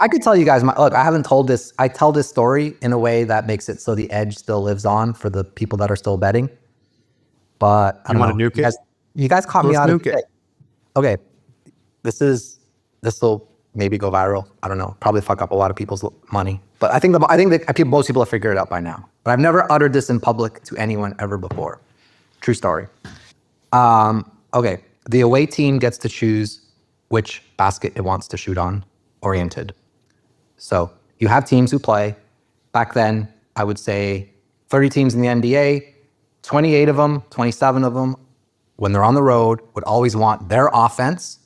I could tell you guys, look, I haven't told this. I tell this story in a way that makes it so the edge still lives on for the people that are still betting. But I don't know. Nuke it? You guys caught me out of it. Okay. This will maybe go viral. I don't know. Probably fuck up a lot of people's money. But I think that most people have figured it out by now. But I've never uttered this in public to anyone ever before. True story. Okay. The away team gets to choose which basket it wants to shoot on, oriented. So you have teams who play. Back then, I would say 30 teams in the NBA, 28 of them, 27 of them, when they're on the road, would always want their offense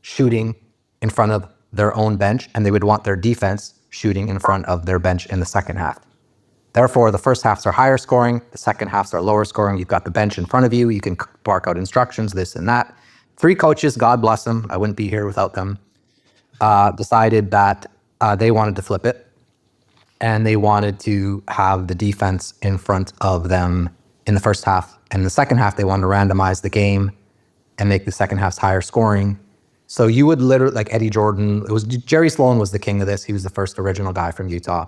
shooting in front of their own bench, and they would want their defense shooting in front of their bench in the second half. Therefore, the first halves are higher scoring, the second halves are lower scoring. You've got the bench in front of you. You can bark out instructions, this and that. 3 coaches, God bless them, I wouldn't be here without them, decided that they wanted to flip it, and they wanted to have the defense in front of them in the first half. And in the second half, they wanted to randomize the game and make the second halves higher scoring. So you would literally, like Eddie Jordan, Jerry Sloan was the king of this. He was the first original guy from Utah.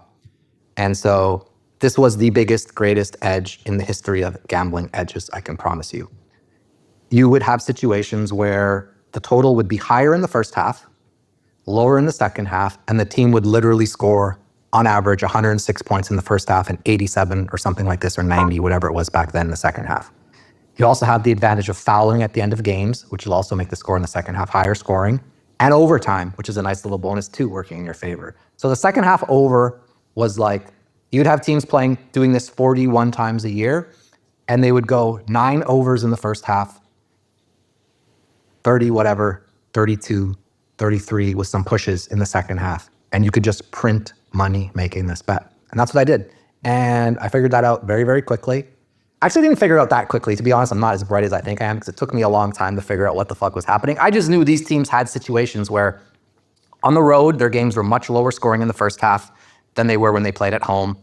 And so this was the biggest, greatest edge in the history of gambling edges, I can promise you. You would have situations where the total would be higher in the first half, lower in the second half, and the team would literally score, on average, 106 points in the first half and 87 or something like this, or 90, whatever it was back then in the second half. You also have the advantage of fouling at the end of games, which will also make the score in the second half higher scoring, and overtime, which is a nice little bonus too, working in your favor. So the second half over was like, you'd have teams doing this 41 times a year, and they would go 9 overs in the first half, 30 whatever, 32, 33 with some pushes in the second half. And you could just print money making this bet. And that's what I did. And I figured that out very, very quickly. Actually, I didn't figure it out that quickly. To be honest, I'm not as bright as I think I am, because it took me a long time to figure out what the fuck was happening. I just knew these teams had situations where on the road, their games were much lower scoring in the first half than they were when they played at home.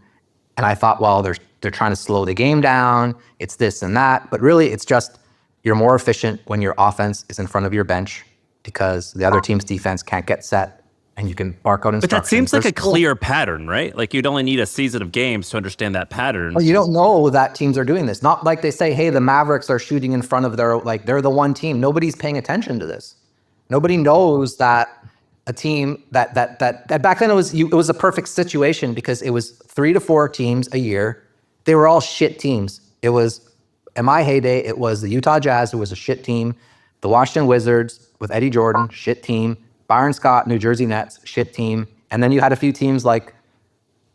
And I thought, well, they're trying to slow the game down. It's this and that. But really, it's just you're more efficient when your offense is in front of your bench, because the other team's defense can't get set, and you can bark out instructions. But that seems like a clear pattern, right? Like you'd only need a season of games to understand that pattern. Well, you don't know that teams are doing this. Not like they say, hey, the Mavericks are shooting in front of they're the one team. Nobody's paying attention to this. Nobody knows that a team that back then it was a perfect situation, because it was 3 to 4 teams a year. They were all shit teams. It was, in my heyday, it was the Utah Jazz, who was a shit team. The Washington Wizards with Eddie Jordan, shit team. Byron Scott, New Jersey Nets, shit team. And then you had a few teams like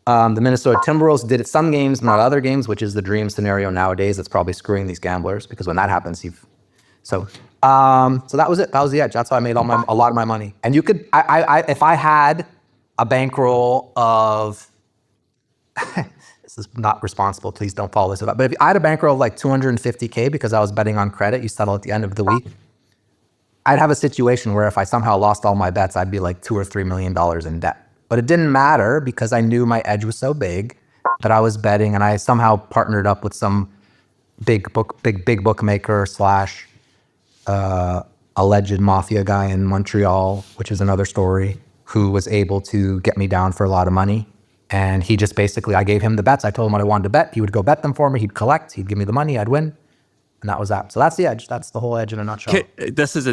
the Minnesota Timberwolves did it some games, not other games, which is the dream scenario nowadays. That's probably screwing these gamblers, because when that happens, so that was it. That was the edge. That's how I made a lot of my money. And you could, if I had a bankroll of, this is not responsible, please don't follow this, but if I had a bankroll of like 250K because I was betting on credit, you settle at the end of the week, I'd have a situation where if I somehow lost all my bets, I'd be like $2 or $3 million in debt. But it didn't matter, because I knew my edge was so big that I was betting, and I somehow partnered up with some big bookmaker slash alleged mafia guy in Montreal, which is another story, who was able to get me down for a lot of money. And he just basically, I gave him the bets. I told him what I wanted to bet. He would go bet them for me. He'd collect. He'd give me the money. I'd win. And that was that. So that's the edge. That's the whole edge in a nutshell. This is a